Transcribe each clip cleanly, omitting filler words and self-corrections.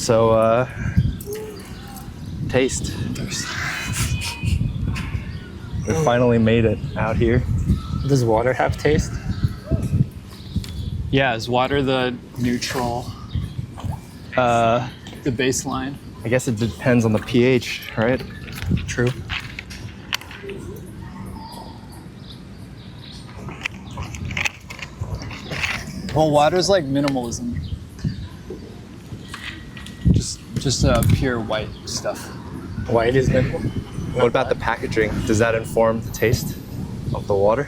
So, taste. We finally made it out here. Does water have taste? Yeah, is water the neutral, the baseline? I guess it depends on the pH, right? True. Well, water's like minimalism. Just pure white stuff. White is minimal. What about the packaging? Does that inform the taste of the water?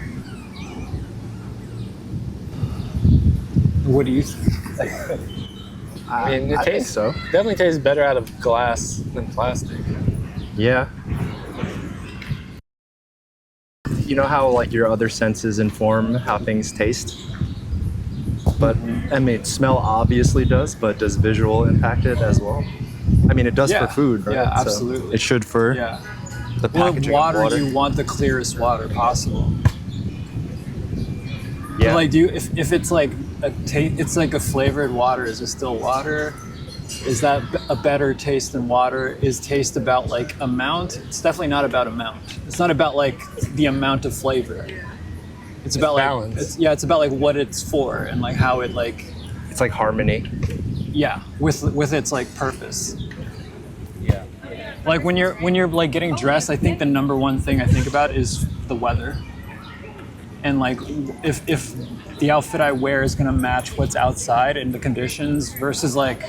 What do you think? I mean, it I think tastes so. definitely tastes better out of glass than plastic. Yeah. You know how like your other senses inform how things taste? But I mean, smell obviously does, but does visual impact it as well? I mean, it does for food, right? Yeah, So absolutely. it should for the Well, packaging water, of water. you want the clearest water possible. Yeah. But like, if it's like it's like a flavored water, is it still water? Is that a better taste than water? Is taste about like amount? It's definitely not about amount. It's not about like the amount of flavor. It's about balance. like it's about like what it's for and like how it like It's like harmony. with its like purpose. Yeah. Like when you're like getting dressed, I think the number one thing I think about is the weather. And like if the outfit I wear is gonna match what's outside and the conditions versus like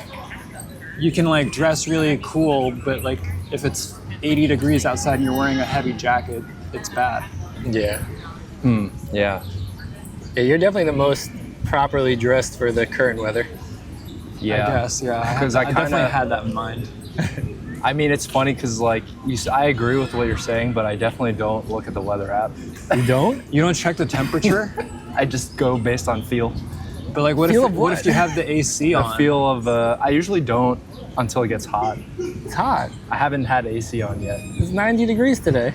you can like dress really cool, but like if it's 80 degrees outside and you're wearing a heavy jacket, it's bad. Yeah. Yeah. Yeah, you're definitely the most properly dressed for the current weather. Yeah. I guess, yeah. 'Cause I I definitely kinda- had that in mind. I mean, it's funny because like I agree with what you're saying, but I definitely don't look at the weather app. You don't? You don't check the temperature? I just go based on feel. But like what Feel if of what what? if you have the AC on? The feel of I usually don't until it gets hot. It's hot. I haven't had AC on yet. It's 90 degrees today.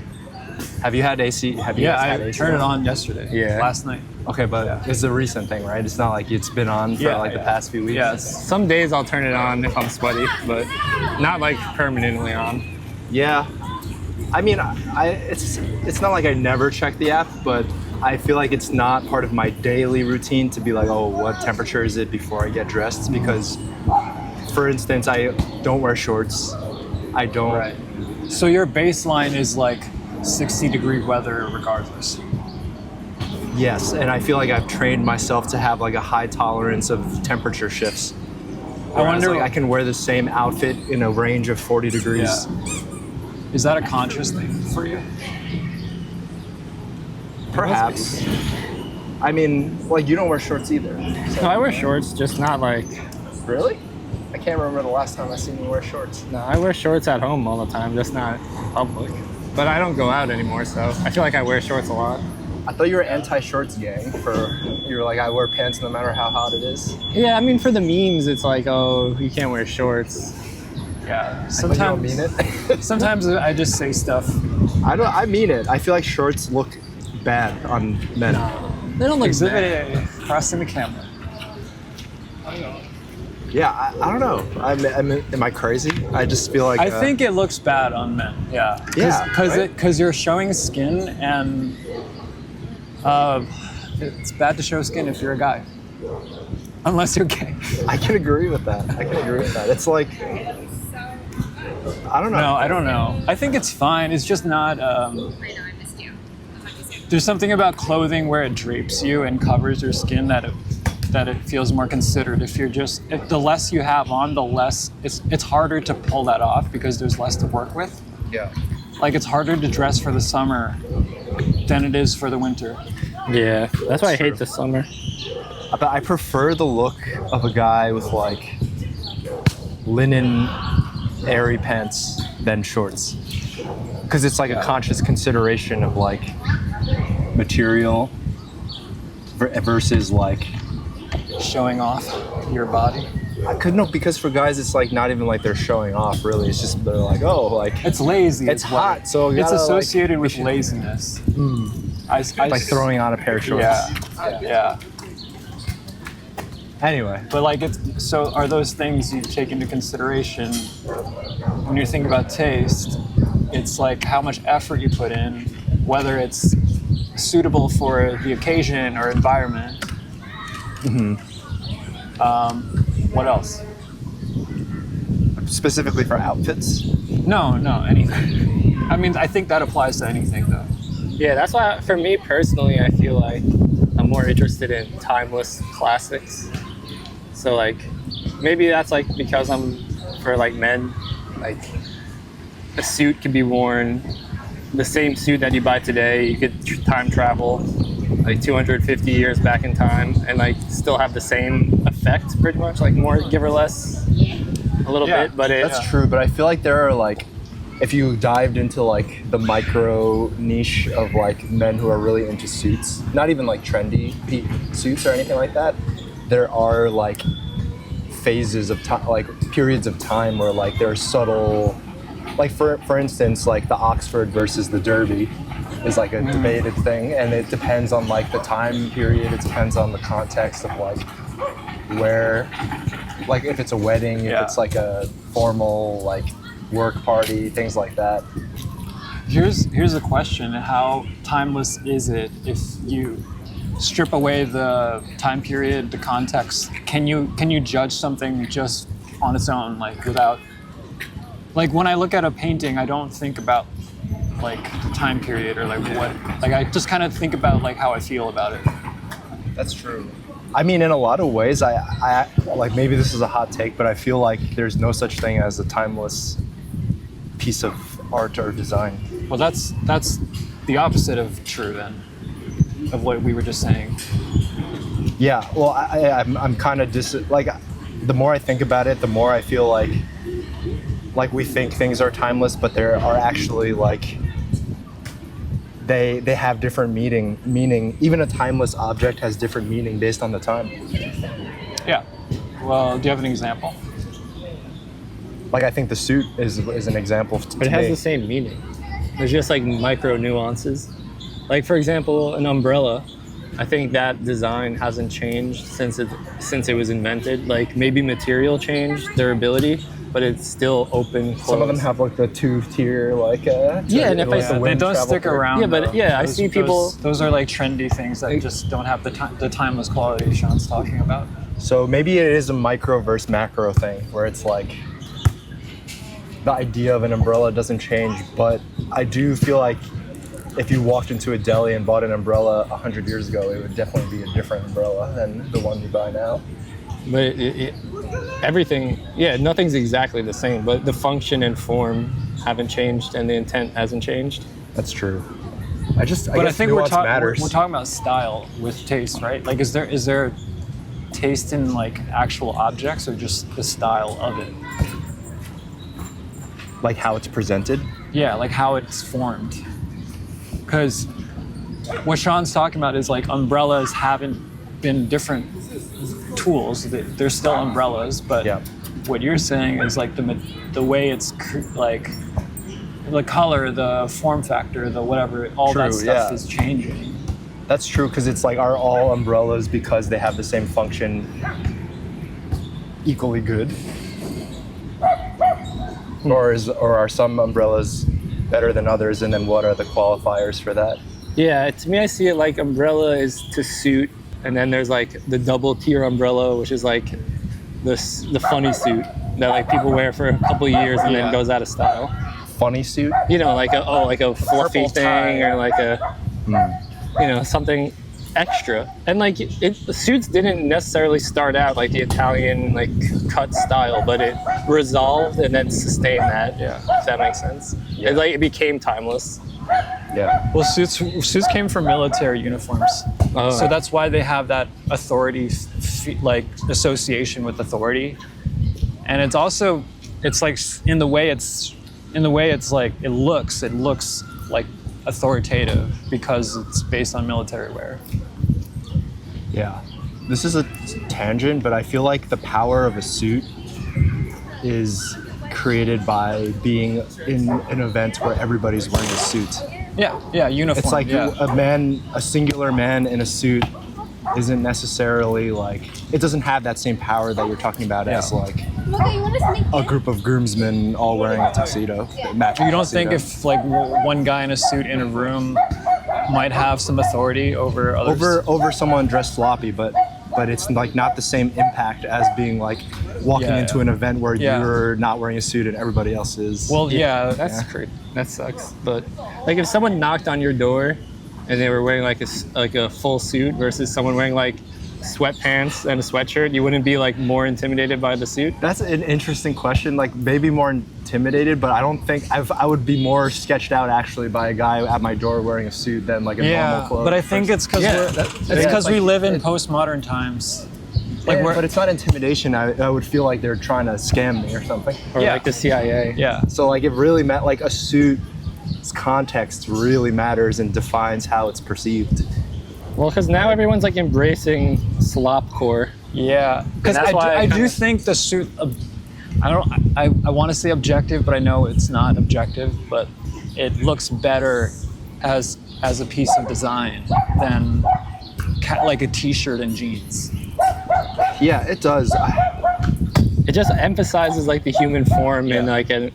Have you had AC? Have you Yeah, guys had I AC turned it on yesterday. Yeah. Last night. Okay, but it's a recent thing, right? It's not like it's been on for Yeah, like the yeah. past few weeks. Yes. Some days I'll turn it on if I'm sweaty, but not like permanently on. Yeah. I mean, it's not like I never check the app, but I feel like it's not part of my daily routine to be like, oh, what temperature is it before I get dressed? Because, for instance, I don't wear shorts. I don't. Right. So your baseline is like 60-degree weather regardless. Yes, and I feel like I've trained myself to have like a high tolerance of temperature shifts. I wonder Like I can wear the same outfit in a range of 40 degrees. Is that a conscious thing for you? Perhaps. I mean, like you don't wear shorts either. No, I wear shorts, just not like. Really? I can't remember the last time I seen you wear shorts. No, I wear shorts at home all the time, just not in public. But I don't go out anymore, so I feel like I wear shorts a lot. I thought you were anti-shorts gang. You were like, I wear pants no matter how hot it is. Yeah, I mean, for the memes, it's like, oh, you can't wear shorts. Yeah. But you don't mean it. Sometimes I just say stuff. I mean it. I feel like shorts look bad on men. They don't look bad. Crossing the camera. Yeah, I don't know. Am I crazy? I just feel like I think it looks bad on men. Yeah. Yeah, right? Because you're showing skin, and it's bad to show skin if you're a guy, unless you're gay. I can agree with that. It's like I don't know. No, I don't know. I think it's fine. It's just not. There's something about clothing where it drapes you and covers your skin that it feels more considered. If the less you have on, the less it's harder to pull that off because there's less to work with. Yeah. Like it's harder to dress for the summer than it is for the winter. Yeah, that's why I hate the summer. But I prefer the look of a guy with like linen airy pants than shorts. Because it's like a conscious consideration of like material versus like Showing off your body. I couldn't know because for guys it's like not even like they're showing off really. It's just they're like, oh, like It's lazy. it's as well. hot, so It's gotta, associated like, with laziness. like throwing on a pair of shorts. Yeah. Anyway, But like So are those things you take into consideration when you think about taste? It's like how much effort you put in, whether it's suitable for the occasion or environment. What else? Specifically for outfits? No, anything. I mean, I think that applies to anything, though. Yeah, that's why for me personally, I feel like I'm more interested in timeless classics. So like, maybe that's like because I'm for like men, like a suit can be worn, the same suit that you buy today, you could time travel like 250 years back in time and like still have the same effect pretty much, like more give or less a little bit, but that's true. But I feel like there are like, if you dived into like the micro niche of like men who are really into suits, not even like trendy suits or anything like that, there are like phases of time, like periods of time where like there are subtle, like for instance, like the Oxford versus the Derby is like a debated thing, and it depends on like the time period, it depends on the context of like where, like if it's a wedding, if it's like a formal like work party, things like that. Here's a question: how timeless is it if you strip away the time period, the context? Can you judge something just on its own, like without? Like when I look at a painting, I don't think about like the time period or like what. Like I just kind of think about like how I feel about it. That's true. I mean, in a lot of ways, I like, maybe this is a hot take, but I feel like there's no such thing as a timeless piece of art or design. Well, that's the opposite of true then, of what we were just saying. Yeah. Well, I'm kind of like, the more I think about it, the more I feel like we think things are timeless, but there are actually like they have different meaning. Even a timeless object has different meaning based on the time. Yeah. Well, do you have an example? Like I think the suit is an example. But it has the same meaning. There's just like micro nuances. Like for example, an umbrella. I think that design hasn't changed since it was invented. Like maybe material changed, durability, but it's still open. Closed. Some of them have like the two-tier like. Yeah, and if They don't stick around. Yeah, but though. I see people. Those are like trendy things that just don't have the timeless quality Sean's talking about. So maybe it is a micro versus macro thing, where it's like the idea of an umbrella doesn't change, but I do feel like if you walked into a deli and bought an umbrella 100 years ago, it would definitely be a different umbrella than the one you buy now. But everything, nothing's exactly the same, but the function and form haven't changed and the intent hasn't changed. That's true. I think we're matters. talking about style with taste, right? Like, is there taste in like actual objects or just the style of it? Like how it's presented? Yeah, like how it's formed. Because what Sean's talking about is like umbrellas haven't been different tools. They're still umbrellas, but what you're saying is like the way it's like the color, the form factor, the whatever, all that stuff is changing. That's true, because it's like, are all umbrellas, because they have the same function, equally good? Or are some umbrellas better than others, and then what are the qualifiers for that? Yeah, to me I see it like umbrella is to suit, and then there's like the double tier umbrella, which is like the funny suit that like people wear for a couple of years and then goes out of style. Funny suit? You know, like a fluffy thing or like a something extra. And like the suits didn't necessarily start out like the Italian like cut style, but it resolved and then sustained that. Yeah, if that makes sense. Yeah. It became timeless. Yeah. Well, suits came from military uniforms, so that's why they have that authority, like association with authority, and it's like in the way it's like it looks like authoritative because it's based on military wear. Yeah. This is a tangent, but I feel like the power of a suit is created by being in an event where everybody's wearing a suit. Yeah, uniform. It's like a singular man in a suit isn't necessarily like, it doesn't have that same power that you're talking about as like a group of groomsmen all wearing a tuxedo. You don't think if like one guy in a suit in a room might have some authority over others? Over someone dressed sloppy, but it's like not the same impact as being like walking into an event where you're not wearing a suit and everybody else is. Well, that's crazy. That sucks. But like if someone knocked on your door and they were wearing like a full suit versus someone wearing like sweatpants and a sweatshirt, you wouldn't be like more intimidated by the suit? That's an interesting question. Like maybe more intimidated, but I don't think I would be more sketched out actually by a guy at my door wearing a suit than like a normal clothes. But I think it's because we live in postmodern times. Like, but it's not intimidation. I would feel like they're trying to scam me or something. Or like the CIA. Yeah. So like it really meant like a suit's context really matters and defines how it's perceived. Well, because now everyone's like embracing slopcore. Yeah, because I do think the suit. I want to say objective, but I know it's not objective. But it looks better as a piece of design than like a T-shirt and jeans. Yeah, it does. It just emphasizes like the human form in like and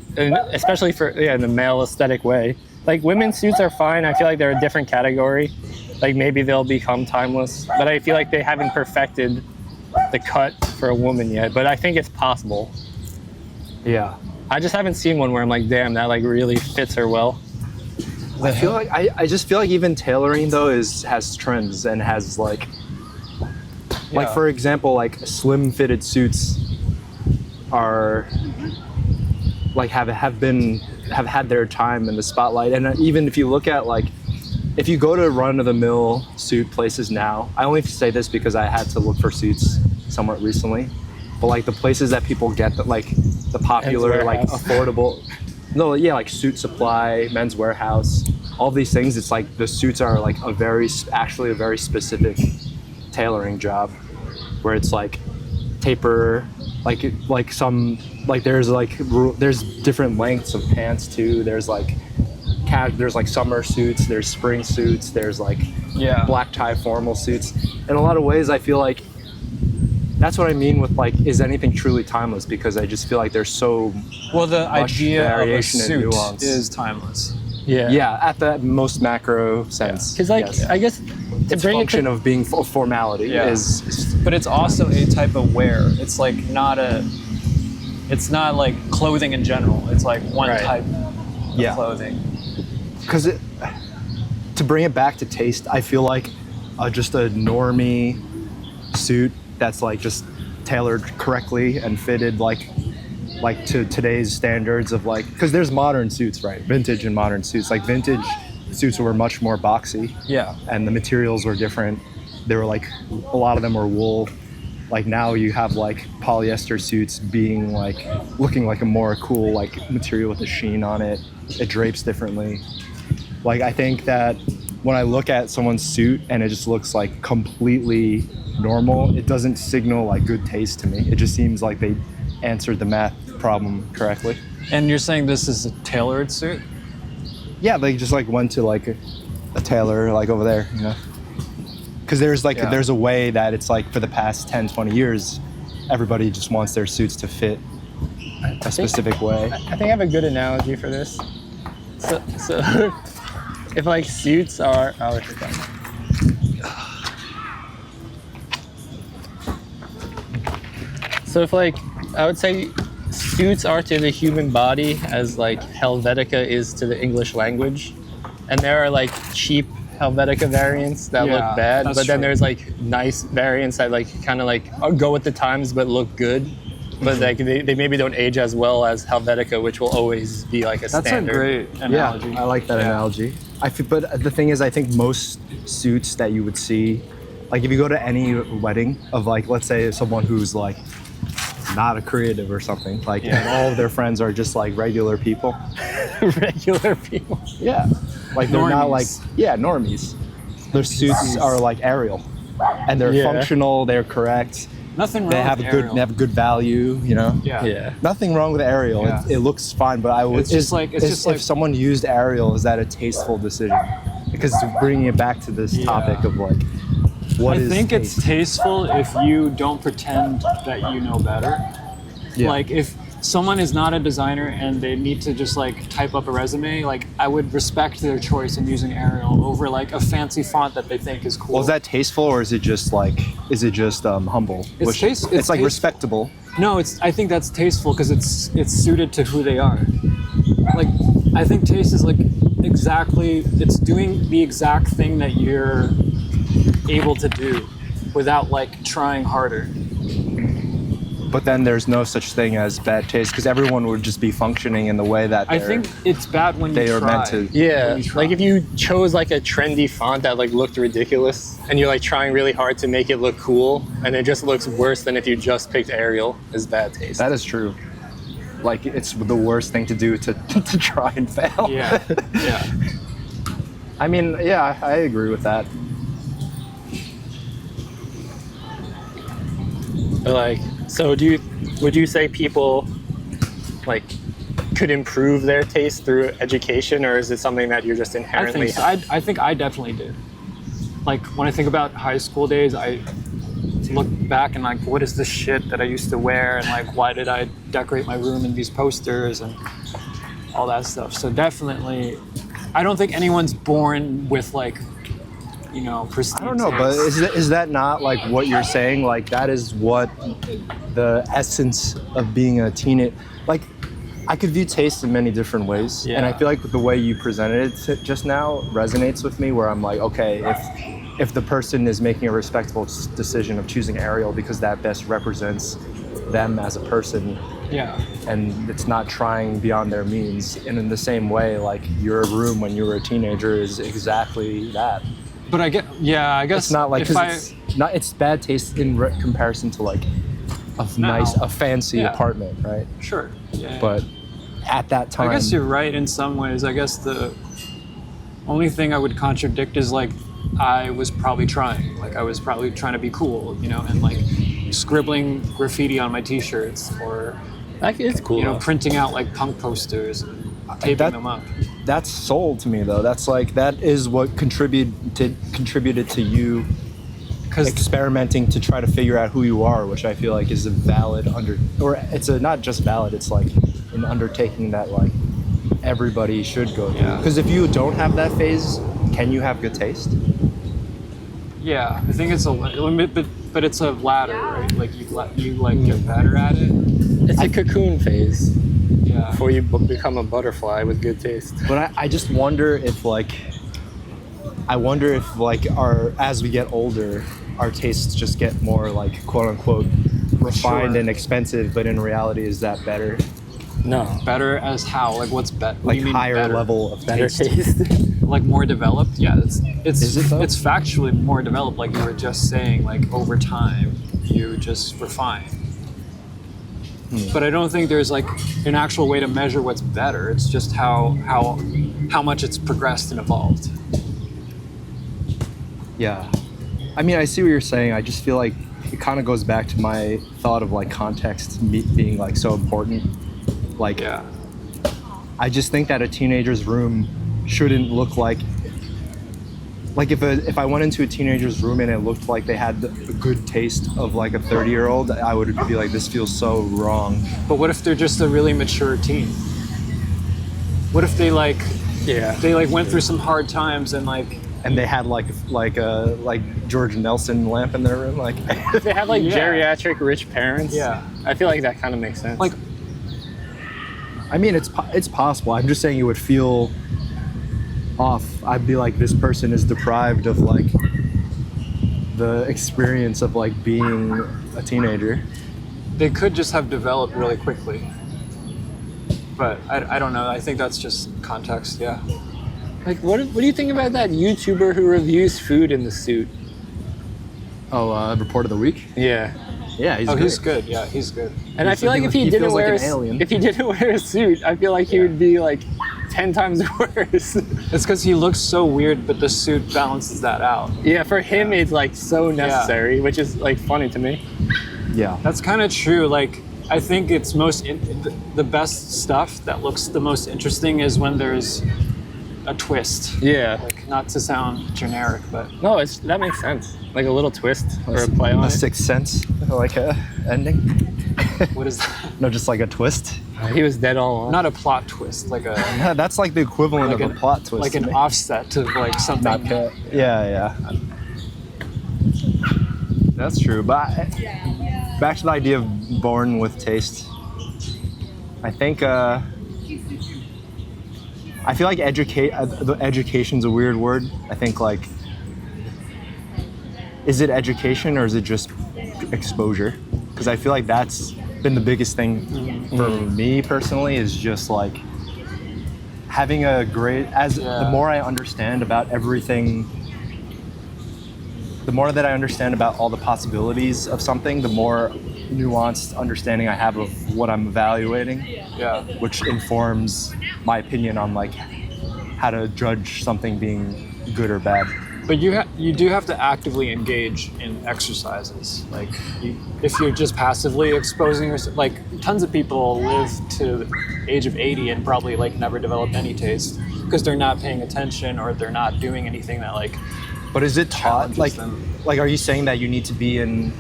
especially for in the male aesthetic way. Like women's suits are fine. I feel like they're a different category. Like maybe they'll become timeless, but I feel like they haven't perfected the cut for a woman yet. But I think it's possible. Yeah. I just haven't seen one where I'm like, damn, that like really fits her well. I feel like I just feel like even tailoring though has trends and has like for example, like slim fitted suits are like have had their time in the spotlight. And even if you look at like, if you go to run-of-the-mill suit places now, I only say this because I had to look for suits somewhat recently, but like the places that people get that like the popular like affordable, like Suit Supply, Men's Warehouse, all these things, it's like the suits are like a very specific tailoring job, where it's like taper, like some like there's different lengths of pants too. There's like summer suits, there's spring suits, there's like black tie formal suits. In a lot of ways, I feel like that's what I mean with like, is anything truly timeless? Because I just feel like there's so the much idea variation of a and suit nuance. is timeless. Yeah, at the most macro sense. Because like I guess to bring function of being formality is, but it's also a type of wear. It's like it's not like clothing in general. It's like one type of clothing. Because to bring it back to taste, I feel like just a normie suit that's like just tailored correctly and fitted like to today's standards of like, because there's modern suits, right? Vintage and modern suits. Like vintage suits were much more boxy. Yeah. And the materials were different. They were like, a lot of them were wool. Like now you have like polyester suits being like, looking like a more cool like material with a sheen on it. It drapes differently. Like I think that when I look at someone's suit and it just looks like completely normal, it doesn't signal like good taste to me. It just seems like they answered the math problem correctly. And you're saying this is a tailored suit? Yeah, they just like went to like a tailor like over there, you know? Because there's like there's a way that it's like for the past 10, 20 years, everybody just wants their suits to fit a specific way. I think I have a good analogy for this. So if like suits are so if like I would say suits are to the human body as like Helvetica is to the English language, and there are like cheap Helvetica variants that look bad, but then there's like nice variants that like kind of like go with the times but look good, but like they maybe don't age as well as Helvetica, which will always be like a standard. That's a great analogy. Yeah, I like that analogy. But the thing is, I think most suits that you would see, like if you go to any wedding of like, let's say someone who's like not a creative or something, like and all of their friends are just like regular people. Regular people. Yeah. Like they're not like, normies. Their suits are like Ariel, and they're functional, they're correct. Nothing wrong they have with they have good value, you know? Yeah. Nothing wrong with Ariel. Yeah. It looks fine, but I would It's just like if someone used Ariel, is that a tasteful decision? Because bringing it back to this topic of like What I is think taste? it's tasteful if you don't pretend that you know better. Yeah. Like if someone is not a designer and they need to just like type up a resume, like I would respect their choice in using Arial over like a fancy font that they think is cool. Well, is that tasteful or is it just humble? It's It's like tasteful. respectable. No, I think that's tasteful because it's suited to who they are. Like I think taste is like it's doing the exact thing that you're able to do without like trying harder. But then there's no such thing as bad taste because everyone would just be functioning in the way that I think it's bad when they you are try. meant to. Yeah, When you try. like if you chose like a trendy font that like looked ridiculous and you're like trying really hard to make it look cool and it just looks worse than if you just picked Arial, is bad taste. That is true. Like it's the worst thing to do to try and fail. Yeah, yeah. I mean, yeah, I agree with that. But like, so would you say people like could improve their taste through education, or is it something that you're just I inherently think so. I think I definitely did. Like when I think about high school days, I look back and like, what is this shit that I used to wear, and like, why did I decorate my room in these posters and all that stuff? So definitely, I don't think anyone's born with like, you know, pristine. I don't know, but is that not like what you're saying? Like that is what the essence of being a teenage. Like I could view taste in many different ways, and I feel like the way you presented it just now resonates with me. Where I'm like, okay, if the person is making a respectable decision of choosing Arial because that best represents them as a person, Yeah. and it's not trying beyond their means, and in the same way, like your room when you were a teenager is exactly that. But I guess It's not like if it's bad taste in comparison to like a fancy apartment, right? Sure. Yeah. But at that time, I guess you're right in some ways. I guess the only thing I would contradict is like I was probably trying. Like I was probably trying to be cool, you know, and like scribbling graffiti on my t-shirts or like it's cool. you know, though. printing out like punk posters and taping that- them up. that's soul to me though. That's like that is what contributed to you Because experimenting to try to figure out who you are, which I feel like is a valid not just valid, it's like an undertaking that like everybody should go through. Yeah. Because if you don't have that phase, can you have good taste? yeah, I think it's a limit, but it's a ladder, right? Like you get better at it. It's a cocoon phase Yeah. before you become a butterfly with good taste. But I just wonder if like as we get older, our tastes just get more like quote unquote refined Sure. and expensive, but in reality is that better? No, Better as how? Like what's better? Like higher level of better taste. taste. Like more developed? Yeah, it's Is it though? it's factually more developed. Like you were just saying, like over time you just refine. But I don't think there's like an actual way to measure what's better. It's just how much it's progressed and evolved. Yeah. I mean, I see what you're saying. I just feel like it kind of goes back to my thought of like context being like so important. Like, Yeah. I just think that a teenager's room shouldn't look like if I went into a teenager's room and it looked like they had the good taste of like a 30-year-old, I would be like, this feels so wrong. But what if they're just a really mature teen? What if they like went through some hard times and like And they had like George Nelson lamp in their room, like If they have like Yeah. geriatric rich parents, Yeah. I feel like that kind of makes sense. like I mean, it's possible. I'm just saying it would feel off. I'd be like, this person is deprived of like the experience of like being a teenager. they could just have developed really quickly. But I don't know. I think that's just context. Yeah. Like, what do you think about that YouTuber who reviews food in the suit? Oh, report of the week. Yeah, Yeah, he's Oh, great. he's good. Yeah, he's good. and I He's- feel like if he he didn't feels like wear an alien. if he didn't wear a suit, I feel like he would be like 10 times worse. It's because he looks so weird, but the suit balances that out. Yeah, for him it's like so necessary, which is like funny to me. Yeah. That's kind of true. Like, I think it's the best stuff that looks the most interesting is when there's a twist. Yeah. Like, not to sound generic, but No, that makes sense. Like a little twist or a play on A it. Sixth Sense, like a ending. what is that? No, just like a twist. He was dead all along. Not a plot twist, like a Yeah, that's like the equivalent like of a plot twist. like to an me. offset to like something. Yeah. That's true. But back to the idea of born with taste. I think I feel like education's a weird word. I think like, is it education or is it just exposure? Because I feel like that's been the biggest thing for me personally, is just like having a great, the more I understand about everything, the more that I understand about all the possibilities of something, the more nuanced understanding I have of what I'm evaluating, which informs my opinion on like how to judge something being good or bad. But you do have to actively engage in exercises. Like, if you're just passively exposing yourself, like tons of people live to the age of 80 and probably like never develop any taste because they're not paying attention or they're not doing anything that like. But is it taught? Challenges Like, are you saying that you need to be in?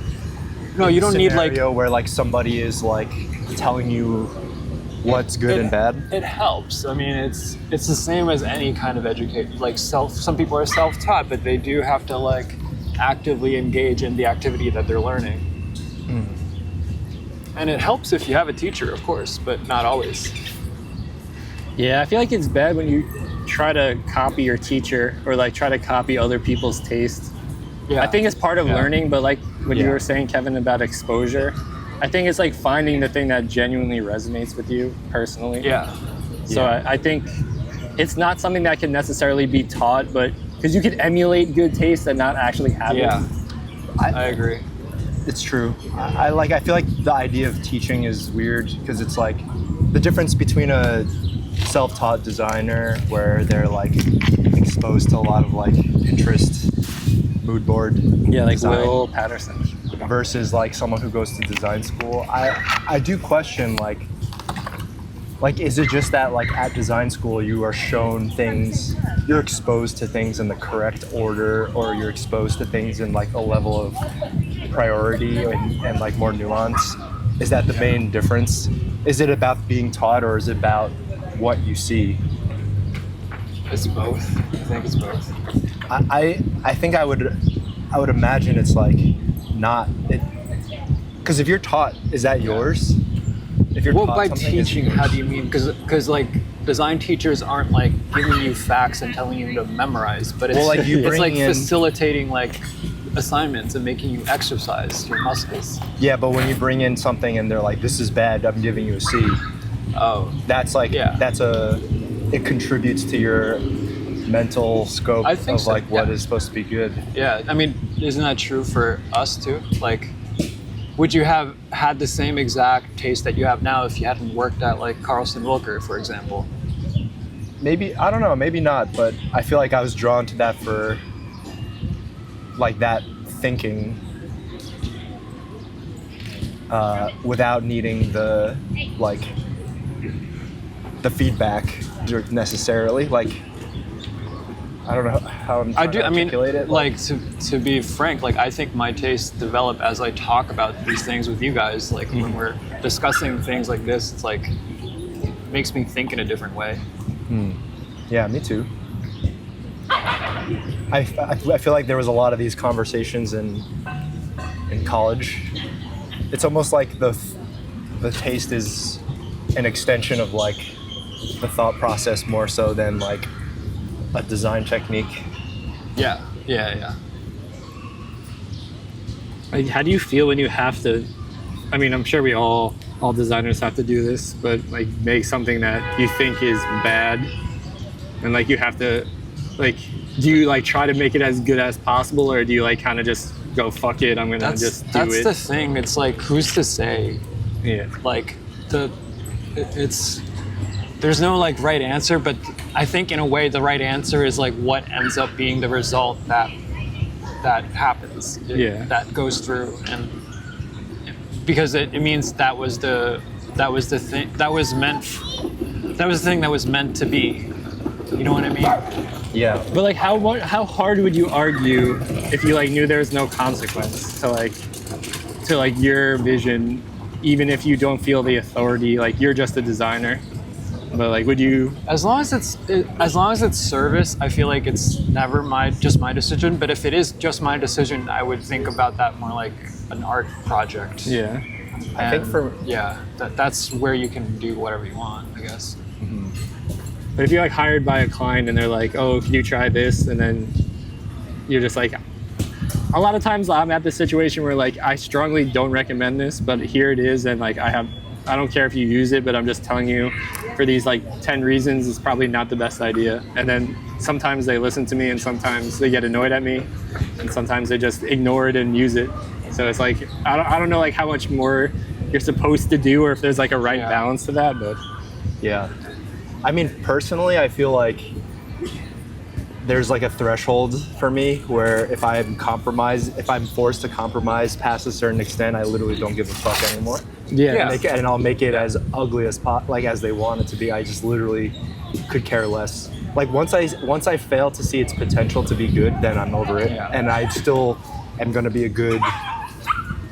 No, you don't need like. Scenario where like somebody is like telling you what's good and bad. It helps. I mean, it's the same as any kind of education. Like some people are self-taught, but they do have to like actively engage in the activity that they're learning. And it helps if you have a teacher, of course, but not always. Yeah, I feel like it's bad when you try to copy your teacher or like try to copy other people's taste. Yeah. I think it's part of learning, but like what you were saying, Kevin, about exposure, I think it's like finding the thing that genuinely resonates with you personally. Yeah. So I think it's not something that can necessarily be taught, but because you can emulate good taste and not actually have it. I agree. It's true. I feel like the idea of teaching is weird because it's like the difference between a self-taught designer where they're like exposed to a lot of like Pinterest mood board Like design, Will Patterson. versus like someone who goes to design school. I do question like is it just that like at design school you are shown things, you're exposed to things in the correct order, or you're exposed to things in like a level of priority and like more nuance? Is that the main difference? Is it about being taught or is it about what you see? It's both. I think it's both. I think I would imagine it's like not it, because if you're taught, is that yours? If you're Well, taught by something, teaching, it's how yours. do you mean? Because like design teachers aren't like giving you facts and telling you to memorize, but it's, Well, like, you it's like bringing in- facilitating like assignments and making you exercise your muscles. Yeah, but when you bring in something and they're like, "This is bad," I'm giving you a C. Oh, That's like it contributes to your mental scope I think of so, like what yeah. is supposed to be good. yeah. I mean, isn't that true for us too? Like, would you have had the same exact taste that you have now if you hadn't worked at like Carlson Wilker, for example? Maybe, I don't know, maybe not, but I feel like I was drawn to that for like that thinking without needing the feedback necessarily. Like, I don't know how I'm trying to articulate it. Like to be frank, like I think my tastes develop as I talk about these things with you guys. Like when we're discussing things like this, it's like makes me think in a different way. Yeah, me too. I feel like there was a lot of these conversations in college. It's almost like the taste is an extension of like the thought process more so than like a design technique. Yeah. Like, how do you feel when you have to? I mean, I'm sure we all designers have to do this, but like make something that you think is bad, and like you have to, like, do you like try to make it as good as possible, or do you like kind of just go fuck it? I'm gonna just do it. That's the thing. It's like who's to say? Yeah. Like there's no like right answer, but I think in a way the right answer is like what ends up being the result that happens. That goes through, and because it means that was the thing that was the thing that was meant to be. You know what I mean? Yeah. But like, how hard would you argue if you like knew there was no consequence to like your vision, even if you don't feel the authority, like you're just a designer? But like, would you? As long as it's service, I feel like it's never just my decision. But if it is just my decision, I would think about that more like an art project. Yeah. I think that's where you can do whatever you want, I guess. But if you're like hired by a client and they're like, "Oh, can you try this?" and then you're just like, a lot of times I'm at this situation where like I strongly don't recommend this, but here it is, and like I don't care if you use it, but I'm just telling you for these like 10 reasons it's probably not the best idea. And then sometimes they listen to me and sometimes they get annoyed at me and sometimes they just ignore it and use it. So it's like, I don't know like how much more you're supposed to do or if there's like a right balance to that, but. Yeah. I mean, personally, I feel like there's like a threshold for me where if I'm forced to compromise past a certain extent, I literally don't give a fuck anymore. Yeah. And I'll make it as ugly as as they want it to be. I just literally could care less. Like once I fail to see its potential to be good, then I'm over it. Yeah. And I still am going to be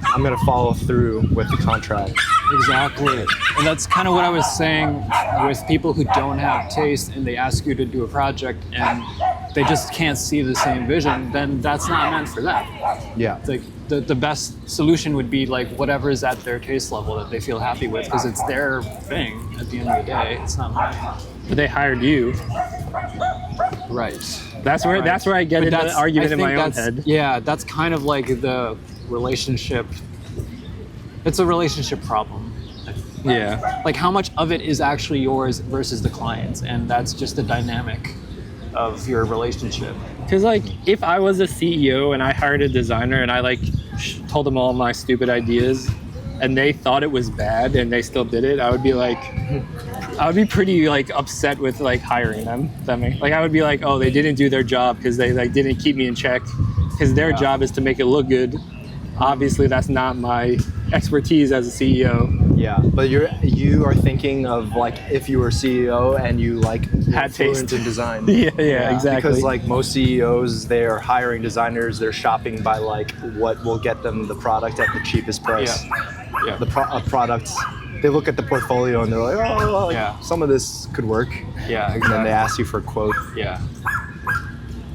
I'm going to follow through with the contract. Exactly. And that's kind of what I was saying with people who don't have taste and they ask you to do a project and they just can't see the same vision, then that's not meant for them. Yeah. It's like the best solution would be like whatever is at their taste level that they feel happy with, because it's their thing at the end of the day. It's not mine. But they hired you. Right. That's where I get into the argument in my own head. Yeah, that's kind of like the relationship. It's a relationship problem. Yeah. Like how much of it is actually yours versus the client's, and that's just the dynamic of your relationship. Because like if I was a CEO and I hired a designer and I like told them all my stupid ideas and they thought it was bad and they still did it, I would be pretty like upset with like hiring them. Like I would be like, oh, they didn't do their job because they like didn't keep me in check, because their job is to make it look good. Obviously that's not my expertise as a CEO. Yeah, but you are thinking of like if you were CEO and you like had fluent taste in design. yeah, exactly. Because like most CEOs, they are hiring designers. They're shopping by like what will get them the product at the cheapest price. Yeah. A product. They look at the portfolio and they're like, oh, like, some of this could work. Yeah, exactly. And then they ask you for a quote. Yeah.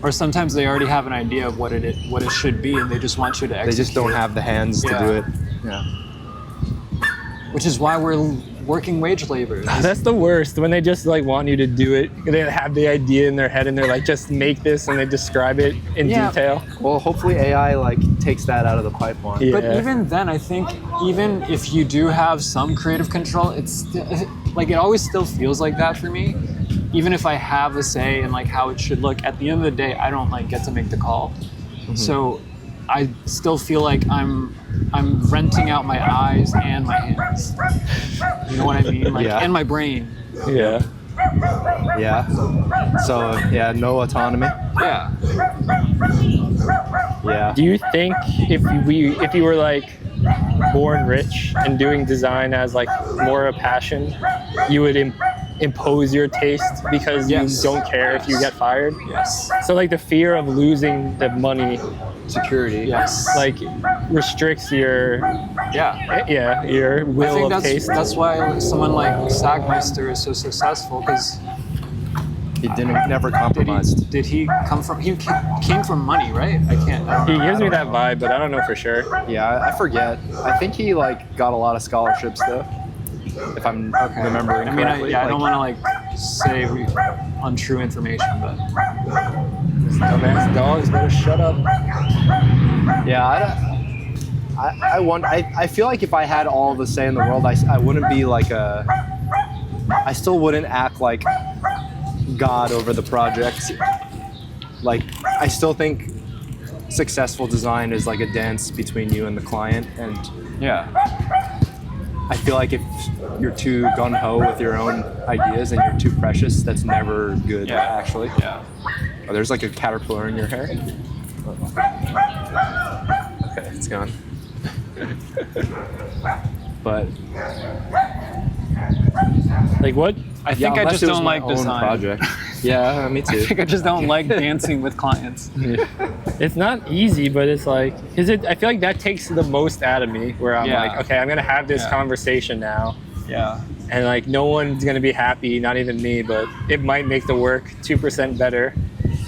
Or sometimes they already have an idea of what it should be, and they just want you to execute. They just don't have the hands to do it. Yeah. Which is why we're working wage labor. That's the worst, when they just like want you to do it. They have the idea in their head and they're like, just make this, and they describe it in detail. Well, hopefully AI like takes that out of the pipeline. Yeah. But even then, I think even if you do have some creative control, it's like it always still feels like that for me. Even if I have a say in like how it should look, at the end of the day, I don't like get to make the call. Mm-hmm. So I still feel like I'm renting out my eyes and my hands. You know what I mean? Like, and my brain. Yeah. Yeah. So yeah, no autonomy. Yeah. Yeah. Do you think if you were like born rich and doing design as like more a passion, you would impose your taste because you don't care if you get fired? Yes. So like the fear of losing the money, Security. Yes. like restricts your your will of taste. That's why someone like Sagmeister is so successful, because He never compromised. Did he come from? He came from money, right? I don't He know. gives me that vibe, but I don't know for sure. Yeah, I forget. I think he like got a lot of scholarships though, if I'm remembering I mean, correctly. I don't want to like say untrue information, but Dumbass dogs better shut up. Yeah, I feel like if I had all the say in the world, I wouldn't be like I still wouldn't act like God over the project. Like, I still think successful design is like a dance between you and the client, and I feel like if you're too gun-ho with your own ideas and you're too precious, that's never good, actually. Yeah. Oh, there's like a caterpillar in your hair. Okay, it's gone. But Like what? I think I unless just it was don't my like own design. project. Yeah, me I too. think I just don't like dancing with clients. It's not easy, but it's like, I feel like that takes the most out of me, where I'm Yeah. like, okay, I'm gonna have this Yeah. conversation now, Yeah. and like no one's gonna be happy, not even me, but it might make the work 2% better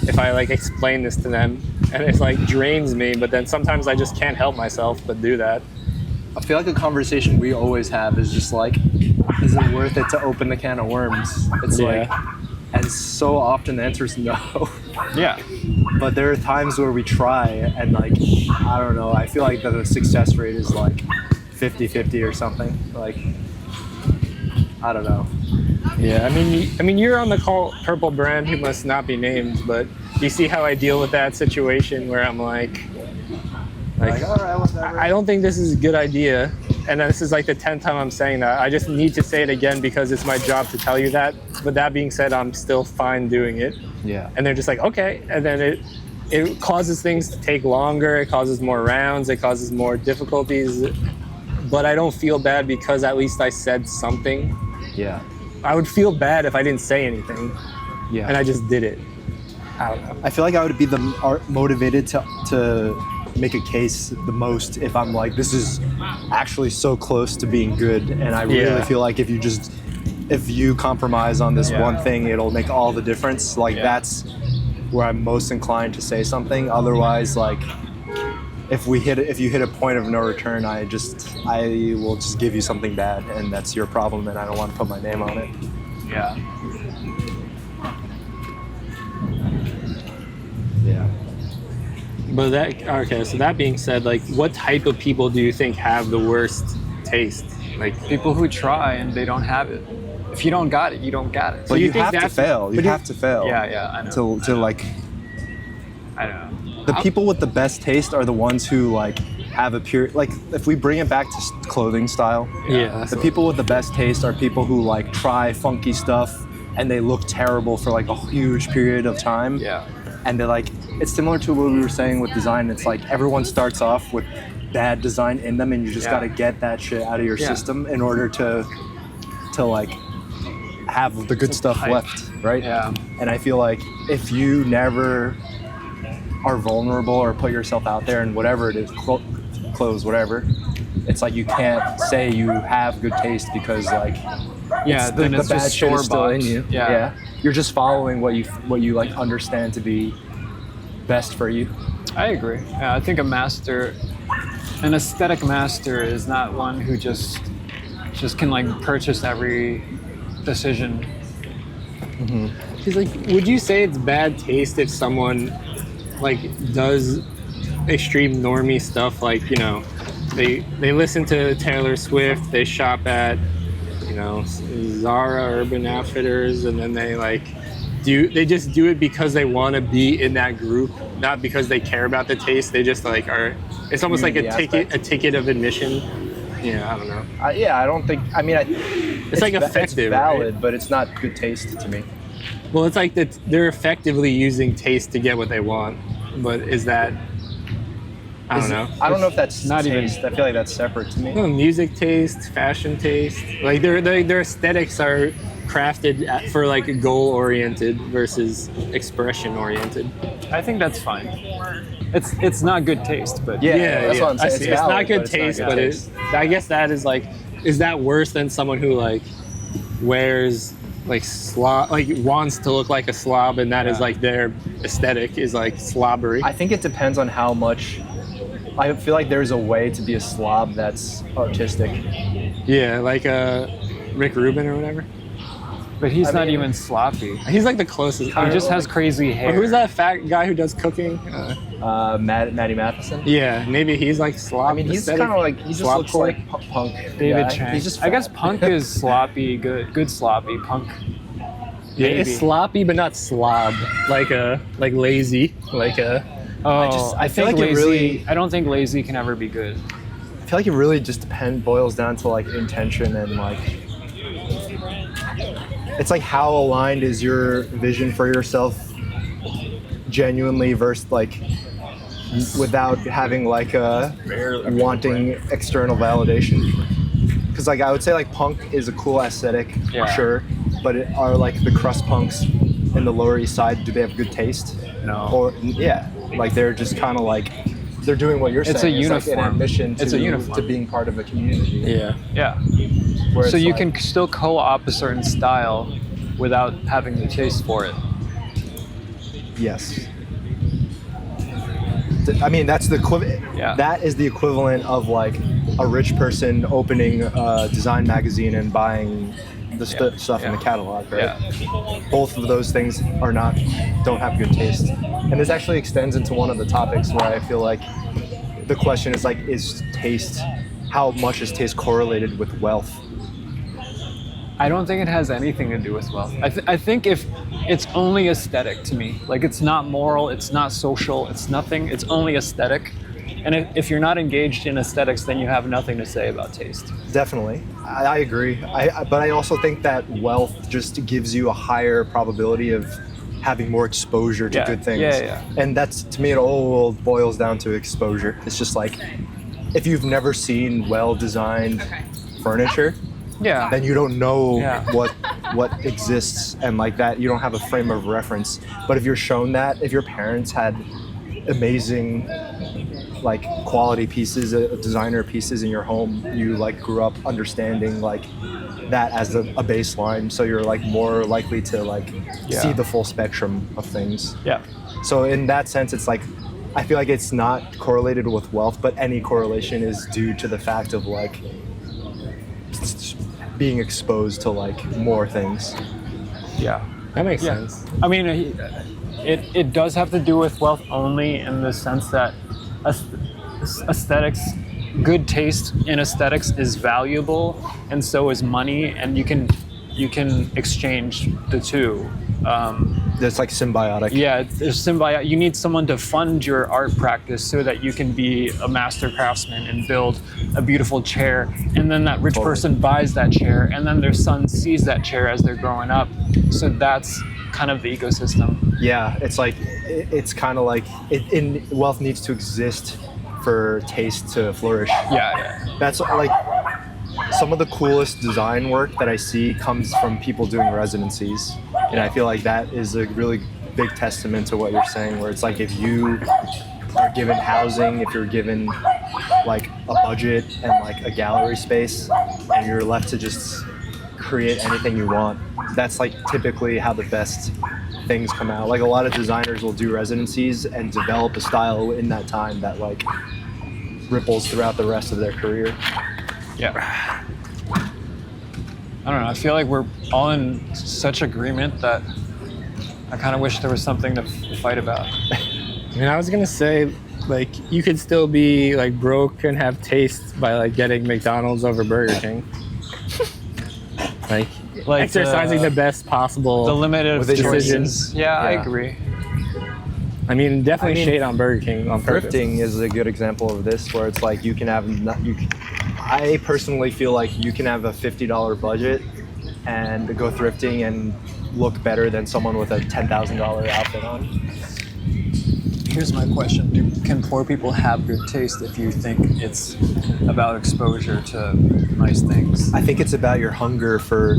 if I like explain this to them, and it's like drains me. But then sometimes I just can't help myself but do that. I feel like a conversation we always have is just like, is it worth it to open the can of worms? It's like, and so often the answer is no. Yeah. But there are times where we try and like, I don't know, I feel like the success rate is like 50-50 or something. Like, I don't know. Yeah, I mean, you're on the purple brand who must not be named, but you see how I deal with that situation where I'm like, All right, whatever. I don't think this is a good idea, and this is like the 10th time I'm saying that. I just need to say it again because it's my job to tell you that. But that being said, I'm still fine doing it. Yeah. And they're just like, okay, and then it causes things to take longer. It causes more rounds. It causes more difficulties. But I don't feel bad because at least I said something. Yeah. I would feel bad if I didn't say anything, Yeah. and I just did it. I don't know. I feel like I would be motivated to make a case the most if I'm like, this is actually so close to being good, and I really Yeah. feel like if you compromise on this one thing, it'll make all the difference. Like that's where I'm most inclined to say something. Otherwise, like if you hit a point of no return, I will just give you something bad, and that's your problem, and I don't want to put my name on it. Yeah. Yeah. But so that being said, like, what type of people do you think have the worst taste? Like, People who try and they don't have it. If you don't got it, you don't got it. But you you think have to that's- fail. You but you- have to fail. Yeah, I know. To like, I know. the people with the best taste are the ones who like have a pure, like if we bring it back to clothing style, yeah, the people with the best taste are people who like try funky stuff and they look terrible for like a huge period of time. Yeah. And they're like, it's similar to what we were saying with design. It's like everyone starts off with bad design in them, and you just got to get that shit out of your system in order to like have the good stuff hype. left, right? Yeah. And I feel like if you never are vulnerable or put yourself out there and whatever it is, clothes, whatever, it's like you can't say you have good taste because like Yeah, then it's bad just shit is still store-bought. in you. Yeah. You're just following what you like understand to be best for you. I agree. Yeah, I think an aesthetic master is not one who just can like purchase every decision. Because like, would you say it's bad taste if someone like does extreme normie stuff? Like, you know, they listen to Taylor Swift, they shop at, you know, Zara, Urban Outfitters, and then they just do it because they want to be in that group, not because they care about the taste. They just like are. It's almost like a ticket of admission. Yeah, I don't know. I don't think. I mean, it's like effective, It's valid, right? but it's not good taste to me. Well, it's like that they're effectively using taste to get what they want. But is that? I don't know. I don't know if that's not even- taste. I feel like that's separate to me. No, music taste, fashion taste. Like their aesthetics are crafted for like goal oriented versus expression oriented. I think that's fine. It's not good taste, but Yeah, that's what I'm saying. I It's see. It's valid, not good but it's not taste, good but taste. I guess that is like, is that worse than someone who like wears like wants to look like a slob, and that is like their aesthetic is like slobbery? I think it depends on how much. I feel like there's a way to be a slob that's artistic. Yeah, like Rick Rubin or whatever. but he's I not mean- even sloppy. He's like the closest. He just has crazy hair. Or who's that fat guy who does cooking? Maddie Matheson. Yeah, maybe he's like slob. I mean, he's aesthetic. kind of like he just looks Slobcore. like punk. David guy. Chang. He's just. I guess fat. punk is sloppy, good sloppy. Punk. Yeah, Maybe. it's sloppy, but not slob. Like lazy. Oh, I feel think like it lazy. really- I don't think lazy can ever be good. I feel like it really just boils down to like intention and like. It's like how aligned is your vision for yourself genuinely versus like without having like a wanting external validation. Because like I would say like punk is a cool aesthetic, Yeah. sure, but are like the crust punks in the Lower East Side, do they have good taste? No. Or yeah, like they're just kind of like they're doing what you're saying. It's a Like an uniform. admission It's a uniform. to being part of a community. Yeah. Yeah. Where So it's you like- can still co-op a certain style without having the taste for it. Yes. I mean, that's the Yeah. that is the equivalent of like a rich person opening a design magazine and buying the stuff in the catalog, right? Yeah. Both of those things don't have good taste. And this actually extends into one of the topics where I feel like the question is like, how much is taste correlated with wealth? I don't think it has anything to do with wealth. I think if it's only aesthetic to me, like it's not moral, it's not social, it's nothing, it's only aesthetic. And if you're not engaged in aesthetics, then you have nothing to say about taste. Definitely, I agree. But I also think that wealth just gives you a higher probability of having more exposure to good things. Yeah. And that's, to me, it all boils down to exposure. It's just like, if you've never seen well-designed furniture, Yeah. then you don't know Yeah. what exists, and like that, you don't have a frame of reference. But if you're shown that, if your parents had amazing like quality pieces, designer pieces in your home, you like grew up understanding like that as a baseline, so you're like more likely to like see the full spectrum of things. Yeah. So in that sense, it's like, I feel like it's not correlated with wealth, but any correlation is due to the fact of like being exposed to like more things. Yeah. That makes Yeah. sense. I mean, it does have to do with wealth only in the sense that aesthetics, good taste in aesthetics is valuable, and so is money, and you can exchange the two. It's like symbiotic. Yeah, there's symbiotic. You need someone to fund your art practice so that you can be a master craftsman and build a beautiful chair. And then that rich person buys that chair, and then their son sees that chair as they're growing up. So that's kind of the ecosystem. Yeah, it's like, it's kind of like, wealth needs to exist for taste to flourish. Yeah. That's like, some of the coolest design work that I see comes from people doing residencies. And I feel like that is a really big testament to what you're saying, where it's like, if you are given housing, if you're given like a budget and like a gallery space, and you're left to just create anything you want, that's like typically how the best things come out. Like a lot of designers will do residencies and develop a style in that time that like ripples throughout the rest of their career. Yeah. I don't know. I feel like we're all in such agreement that I kind of wish there was something to fight about. I mean, I was gonna say, like, you could still be like broke and have taste by like getting McDonald's over Burger King. like exercising the best possible The limited Within your decisions. Yeah, I Yeah. agree. I mean, definitely I mean, shade on Burger King on purpose. Thrifting is a good example of this, where it's like you can have I personally feel like you can have a $50 budget and go thrifting and look better than someone with a $10,000 outfit on. Here's my question. Can poor people have good taste if you think it's about exposure to nice things? I think it's about your hunger for,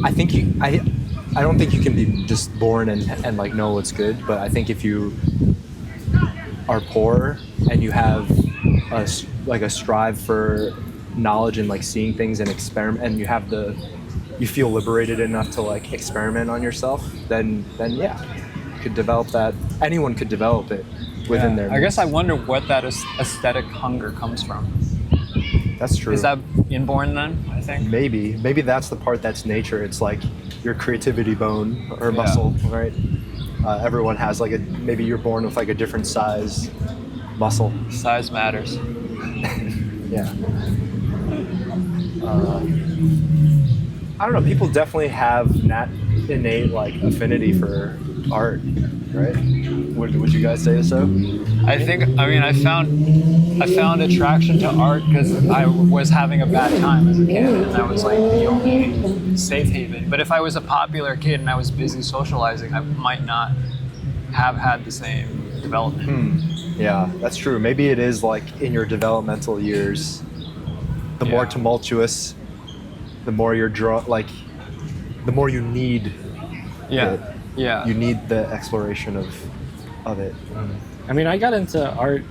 I don't think you can be just born and like know what's good, but I think if you are poor and you have a strive for knowledge and like seeing things and experiment, and you feel liberated enough to like experiment on yourself, then yeah, you could develop that. Anyone could develop it within their I guess I means. wonder what that aesthetic hunger comes from. That's true. Is that inborn then, I think? Maybe that's the part that's nature. It's like your creativity bone or muscle, right? Everyone has like maybe you're born with like a different size muscle. Size matters. Yeah. I don't know. People definitely have innate like affinity for art, right? Would you guys say so? I found attraction to art because I was having a bad time as a kid, and that was like the only safe haven. But if I was a popular kid and I was busy socializing, I might not have had the same development. Yeah, that's true. Maybe it is like in your developmental years, the more tumultuous, the more you're the more you need Yeah. it. Yeah. you need the exploration of it. I mean, I got into art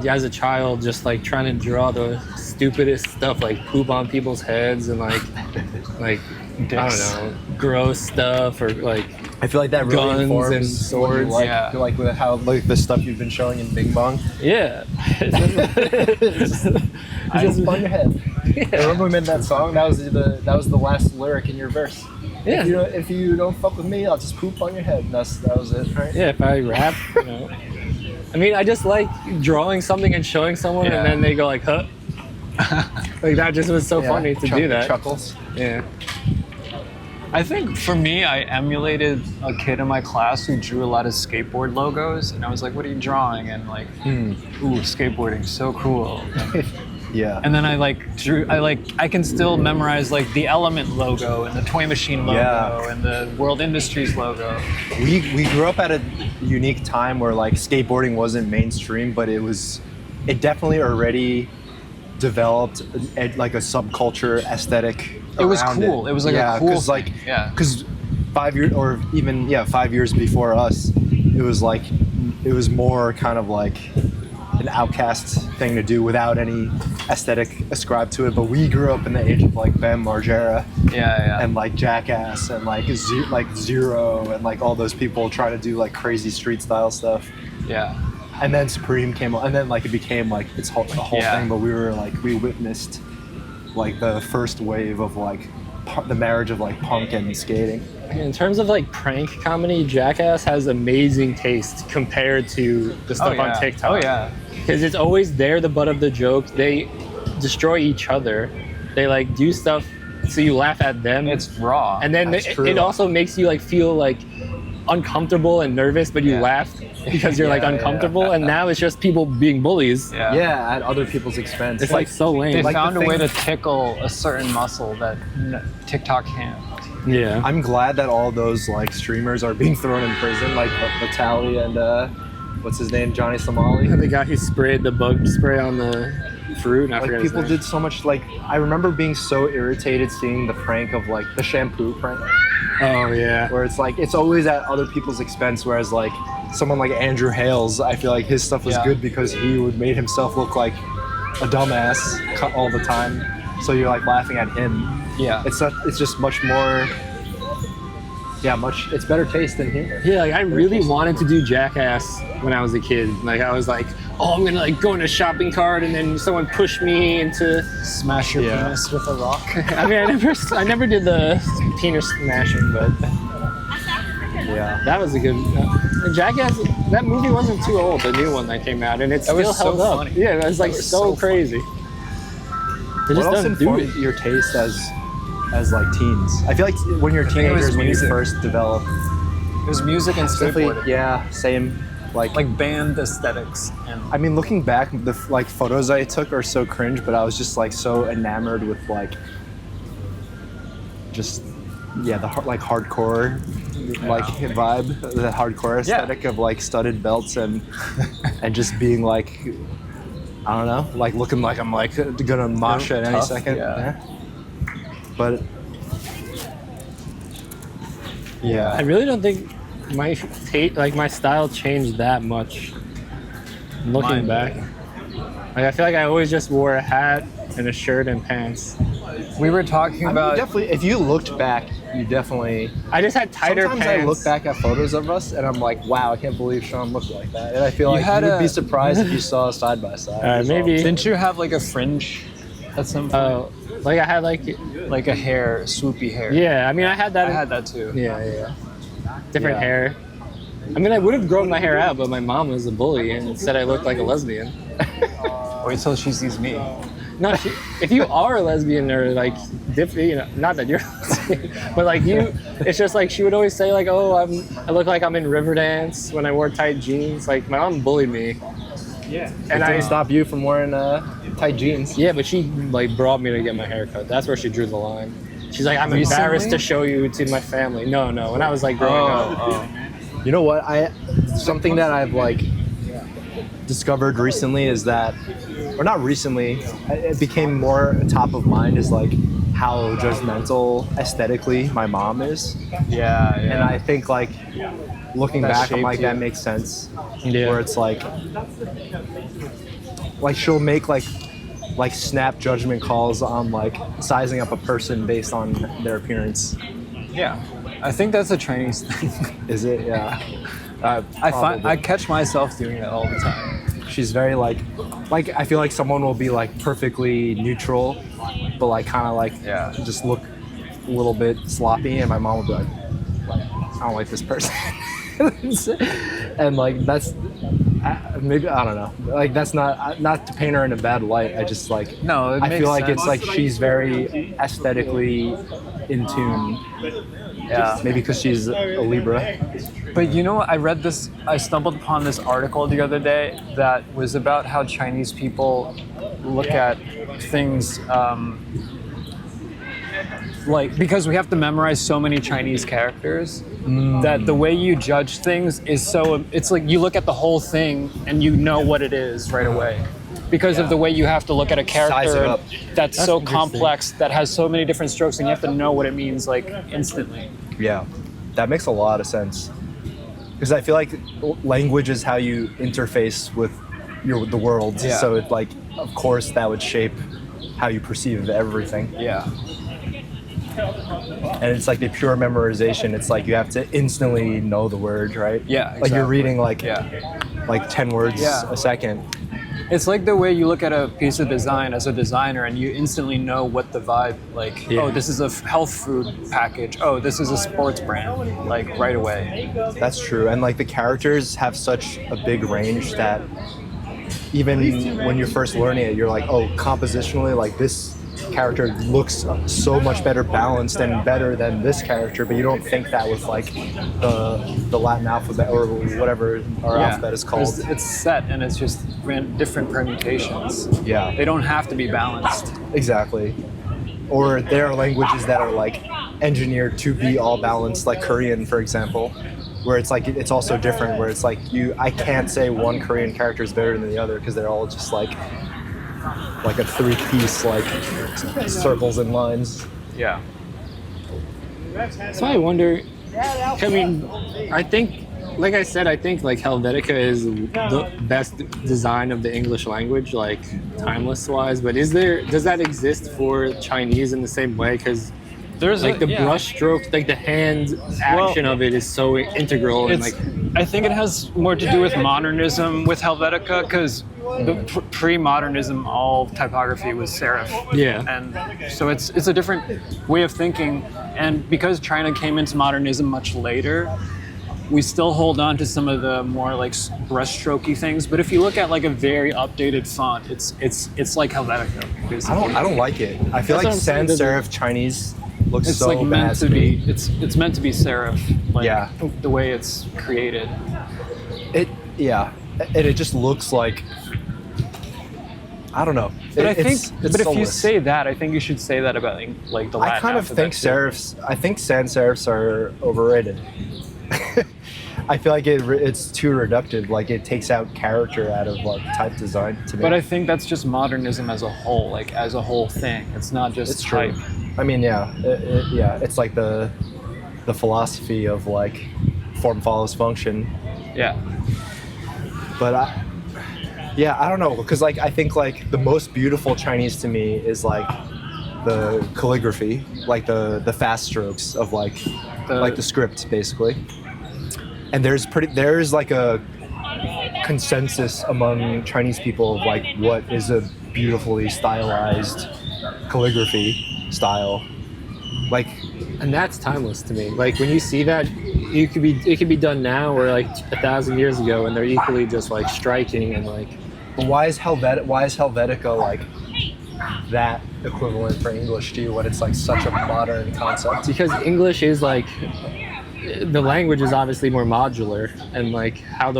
as a child, just like trying to draw the stupidest stuff, like poop on people's heads and like I don't know, gross stuff, or like I feel like that really guns informs and what you swords. like, Yeah. like with how like the stuff you've been showing in Bing Bong. Yeah. I just on your head. I remember we made that song. That was the last lyric in your verse. Yeah. If you don't fuck with me, I'll just poop on your head. And that was it, right? Yeah, if I rap, you know. I mean, I just like drawing something and showing someone, Yeah. and then they go like, huh? Like, that just was so Yeah, funny to do that. Chuckles. Yeah. I think for me, I emulated a kid in my class who drew a lot of skateboard logos, and I was like, "What are you drawing?" And like, "Ooh, skateboarding, so cool." Yeah. And then I can still memorize like the Element logo and the Toy Machine logo Yeah. and the World Industries logo. we grew up at a unique time where like skateboarding wasn't mainstream, but it definitely already developed like a subculture aesthetic. It was around cool. It was like a cool because thing. like Yeah. because 5 years or even 5 years before us, it was more kind of like an outcast thing to do without any aesthetic ascribed to it. But we grew up in the age of like Bam Margera Yeah. and like Jackass and like Zero and like all those people trying to do like crazy street style stuff. Yeah. And then Supreme came on, and then like it became like the whole Yeah. thing. But we witnessed like the first wave of like the marriage of like punk and skating. In terms of like prank comedy, Jackass has amazing taste compared to the stuff on TikTok. Oh yeah. Because it's always they're the butt of the joke. They destroy each other. They like do stuff so you laugh at them. It's raw. and then That's true. it also makes you like feel like uncomfortable and nervous, but you Yeah. laugh because you're like Yeah, uncomfortable. And now it's just people being bullies. Yeah, at other people's expense. It's like so lame. They Like found the a way thing- to tickle a certain muscle that TikTok can't. Yeah. I'm glad that all those like streamers are being thrown in prison, like Vitaly and what's his name, Johnny Somali. The guy who sprayed the bug spray on the fruit. And I Like forget his people name. did so much. Like I remember being so irritated seeing the prank of like the shampoo prank, Oh yeah. where it's like it's always at other people's expense. Whereas like someone like Andrew Hales, I feel like his stuff was Yeah. good because he would made himself look like a dumbass all the time. So you're like laughing at him. Yeah. It's just much more. Yeah, it's better taste than humor. Yeah, like I really wanted to do Jackass when I was a kid. Like I was like, oh, I'm gonna like go in a shopping cart, and then someone pushed me into. Smash your Yeah. penis with a rock. I mean, I never did the penis smashing, but Yeah. that was a good. Jackass. That movie wasn't too old. The new one that came out, and it That still was so held up. funny. Yeah, it was like That was so so crazy. They What just else don't do informed it. your taste as like teens? I feel like when you're think it was teenagers, when you music. first develop. It was music and Definitely, skateboarding. yeah, same. Like band aesthetics and I mean, looking back, the like photos I took are so cringe, but I was just like so enamored with like, just the like hardcore, like vibe, the hardcore aesthetic of like studded belts and just being like, I don't know, like looking like I'm like gonna mosh at any tough, second. yeah. But I yeah, really don't think my style changed that much. Looking Mine back, like I feel like I always just wore a hat and a shirt and pants. we were talking I mean, about definitely. If you looked back, you definitely. I just had tighter Sometimes pants. I look back at photos of us and I'm like, wow, I can't believe Sean looked like that. And I feel You like had you would be a- surprised if you saw us side by side. Maybe. Didn't you have like a fringe at some point? Oh, like I had like Like a hair, swoopy hair. yeah. I mean, I had that. I had that too. Yeah. Different Yeah. hair. I mean, I would have grown my hair out, but my mom was a bully and said I looked like a lesbian. Wait till she sees me. No, if you are a lesbian or like different, you know, not that you're a lesbian, but like you, it's just like she would always say like, oh, I look like I'm in Riverdance when I wore tight jeans. Like my mom bullied me. Yeah. And It I didn't stop you from wearing tight jeans. Yeah, but she like brought me to get my hair cut. That's where she drew the line. She's like, I'm Recently? embarrassed to show you to my family. No, when I was like growing up. You know what? Something that I've like discovered recently is that, or not recently, it became more top of mind is like how judgmental aesthetically my mom is. Yeah, And I think like looking That back, I'm shaped like, you. that makes sense. Yeah. Where it's like she'll make like snap judgment calls on like sizing up a person based on their appearance. yeah. I think that's a Chinese thing. Is it? Yeah. I catch myself doing that all the time. She's very like I feel like someone will be like perfectly neutral, but like kind of like just look a little bit sloppy, and my mom will be like I don't like this person, and like that's maybe I don't know. Like that's not to paint her in a bad light. I just like No, it I makes feel like sense. it's like she's very aesthetically in tune. Yeah. Maybe because she's a Libra. But you know what? I stumbled upon this article the other day that was about how Chinese people look at things like, because we have to memorize so many Chinese characters, that the way you judge things is it's like you look at the whole thing and you know what it is right away. Because of the way you have to look at a Size it character up. that's so interesting. complex, that has so many different strokes, and you have to know what it means like instantly. Yeah, that makes a lot of sense. Because I feel like language is how you interface with the world. Yeah. So it like, of course, that would shape how you perceive everything. Yeah. And it's like the pure memorization. It's like you have to instantly know the word, right? Yeah, Like you're exactly. reading like Yeah. like 10 words Yeah. a second. It's like the way you look at a piece of design as a designer and you instantly know what the vibe, like, Yeah. oh, this is a health food package. Oh, this is a sports brand, like right away. That's true. And like the characters have such a big range that even when you're first learning it, you're like, oh, compositionally, like this character looks so much better balanced and better than this character, but you don't think that with like the Latin alphabet or whatever our alphabet is called. It's set and it's just different permutations. Yeah. They don't have to be balanced. Exactly. Or there are languages that are like engineered to be all balanced, like Korean, for example, where it's like it's also different. Where it's like I can't say one Korean character is better than the other because they're all just like a three-piece like circles and lines. Yeah. So I wonder. I mean, I think, like I said, I think like Helvetica is the best design of the English language, like timeless wise. But does that exist for Chinese in the same way? Because There's like the brush stroke, like the hand action of it is so integral, and like I think it has more to do with modernism with Helvetica, because the pre-modernism, all typography was serif. Yeah. And so it's a different way of thinking. And because China came into modernism much later, we still hold on to some of the more like brushstrokey things. But if you look at like a very updated font, it's like Helvetica, basically. I don't like it. I feel That's like what I'm saying, sans serif Chinese looks It's so like bad meant to me. be. It's meant to be serif. Like, Yeah. The way it's created. It just looks like, I don't know. But I think, It's but if you soulless. say that, I think you should say that about like the Latin I kind of alphabet, think too. serifs. I think sans serifs are overrated. I feel like it's too reductive. Like it takes out character out of like type design to me. But I think that's just modernism as a whole, like as a whole thing. It's not just it's true. type. I mean, it's like the philosophy of like form follows function. Yeah. But I don't know, because like I think like the most beautiful Chinese to me is like the calligraphy, like the fast strokes of like the script basically. And there's like a consensus among Chinese people of like what is a beautifully stylized calligraphy style. Like, and that's timeless to me. Like when you see that, it could be done now or like 1,000 years ago, and they're equally just like striking and like. but why is Helvetica like that equivalent for English to you when it's like such a modern concept? Because English is like, the language is obviously more modular, and like how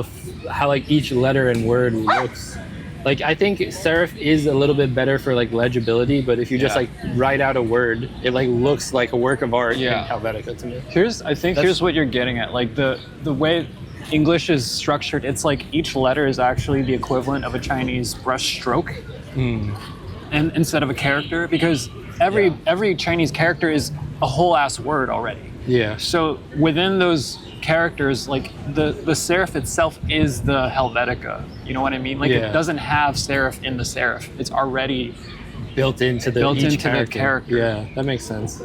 like each letter and word looks. Like I think serif is a little bit better for like legibility, but if you just like write out a word, it like looks like a work of art in Helvetica to me. Here's what you're getting at. Like the way English is structured, it's like each letter is actually the equivalent of a Chinese brush stroke, and instead of a character, because every Chinese character is a whole ass word already. Yeah. So within those characters, like the serif itself is the Helvetica. You know what I mean? Like Yeah. it doesn't have serif in the serif. It's already Built into the character. Yeah, that makes sense.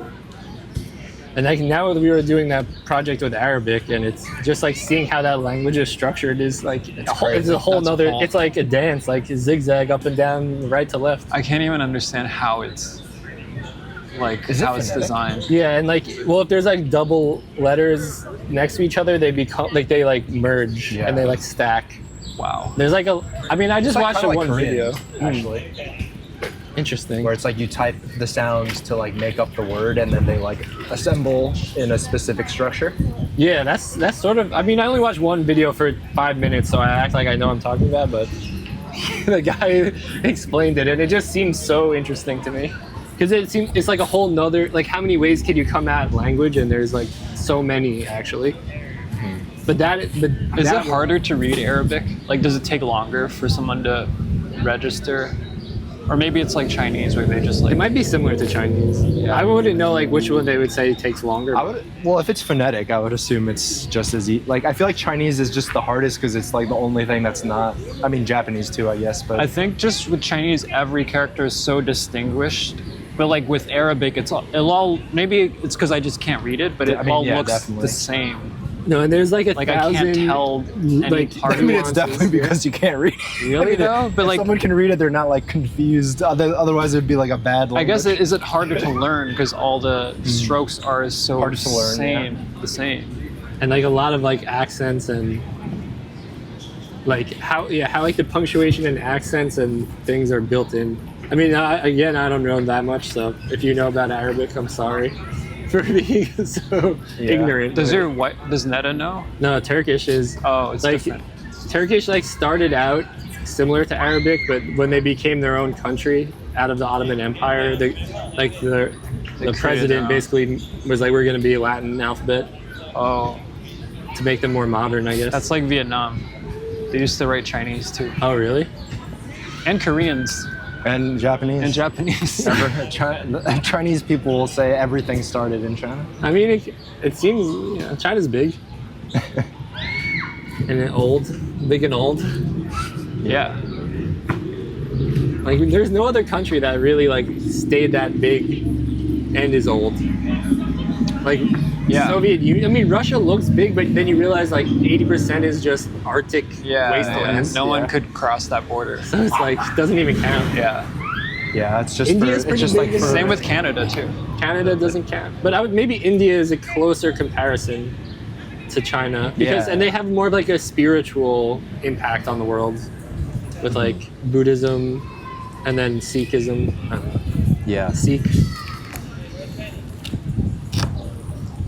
And like now we were doing that project with Arabic, and it's just like seeing how that language is structured is like it's a whole That's nother. whole- It's like a dance, like a zigzag up and down, right to left. I can't even understand how it's like Is it how it's phonetic? designed. Yeah, and like well, if there's like double letters next to each other, they become like they like merge Yeah. and they like stack. Wow. There's like a. I mean, I just It's like watched kinda it like one Korean, video. actually, Interesting. where it's like you type the sounds to like make up the word, and then they like assemble in a specific structure. Yeah, that's sort of. I mean, I only watched one video for 5 minutes, so I act like I know what I'm talking about. But the guy explained it, and it just seems so interesting to me because it's like a whole nother. Like, how many ways can you come at language? And there's like so many actually. But is Is it harder to read Arabic? Like, does it take longer for someone to register? Or maybe it's like Chinese where they just like. It might be similar to Chinese. I wouldn't know like which one they would say takes longer. I would, well, if it's phonetic, I would assume it's just as easy. Like, I feel like Chinese is just the hardest because it's like the only thing that's not. I mean, Japanese too, I guess, but I think just with Chinese, every character is so distinguished. But like with Arabic, it'll all maybe it's because I just can't read it, but it I mean, all yeah, looks definitely. the same. No, and there's like a Like thousand. I can't tell any like, part I of mean, it. it's definitely because you can't read. Really though? But If like, someone can read it, they're not like confused. Otherwise, it'd be like a bad language. I guess is it harder to learn because all the strokes are so Harder to learn, the same. and like a lot of like accents and like how like the punctuation and accents and things are built in. I mean, I don't know that much, so if you know about Arabic, I'm sorry for being so ignorant. Does but- does Netta know? No, Turkish is Oh, it's like different. Turkish like started out similar to Arabic, but when they became their own country out of the Ottoman Empire, the created president their own. basically was like, we're going to be a Latin alphabet Oh, to make them more modern, I guess. that's like Vietnam. They used to write Chinese too, Oh, really? and Koreans and Japanese. and Japanese. Chinese people will say everything started in China. I mean, it seems China's big and big and old. Yeah. Like, there's no other country that really like stayed that big and is old. Like, Yeah. Soviet Union. I mean, Russia looks big, but then you realize like 80% is just Arctic wastelands. No one could cross that border. So it's like doesn't even count. Yeah. Yeah, it's just India's for, pretty it's just like big. for, Same with Canada too. Canada doesn't count, but maybe India is a closer comparison to China because Yeah. and they have more of like a spiritual impact on the world with like Buddhism and then Sikhism. I don't know. yeah. Sikh.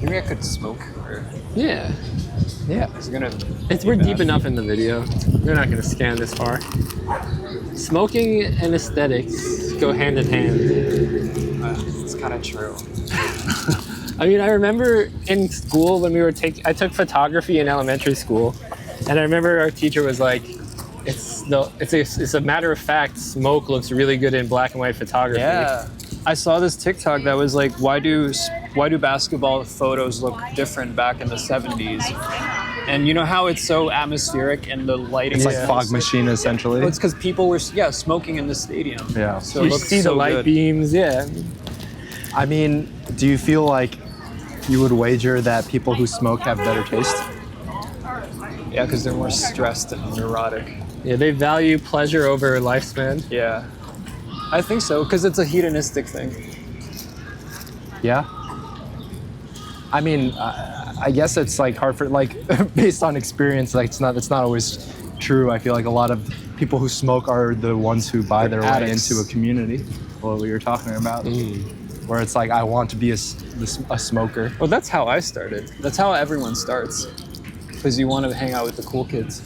Maybe I could smoke. Or Yeah. Yeah. is it gonna? We're deep enough in the video. We're not going to scan this far. Smoking and aesthetics go hand in hand. It's kind of true. I mean, I remember in school when I took photography in elementary school, and I remember our teacher was like, it's a matter of fact, smoke looks really good in black and white photography. Yeah. I saw this TikTok that was like, why do basketball photos look different back in the 70s? And you know how it's so atmospheric and the lighting. It's like is fog so- machine essentially. Well, it's because people were smoking in the stadium. Yeah. So it You looks see the so light good. beams, yeah. I mean, do you feel like you would wager that people who smoke have better taste? Yeah, because they're more stressed and neurotic. Yeah, they value pleasure over lifespan. Yeah. I think so, because it's a hedonistic thing. Yeah. I mean, I guess it's like hard for like based on experience. Like it's not always true. I feel like a lot of people who smoke are the ones who buy their way addicts. into a community. What we were talking about, where it's like I want to be a smoker. Well, that's how I started. That's how everyone starts. Because you want to hang out with the cool kids.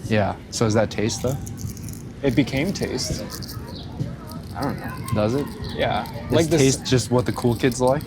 Yeah. So is that taste though? It became taste. I don't know. Does it? Yeah. Is Like this. taste just what the cool kids like?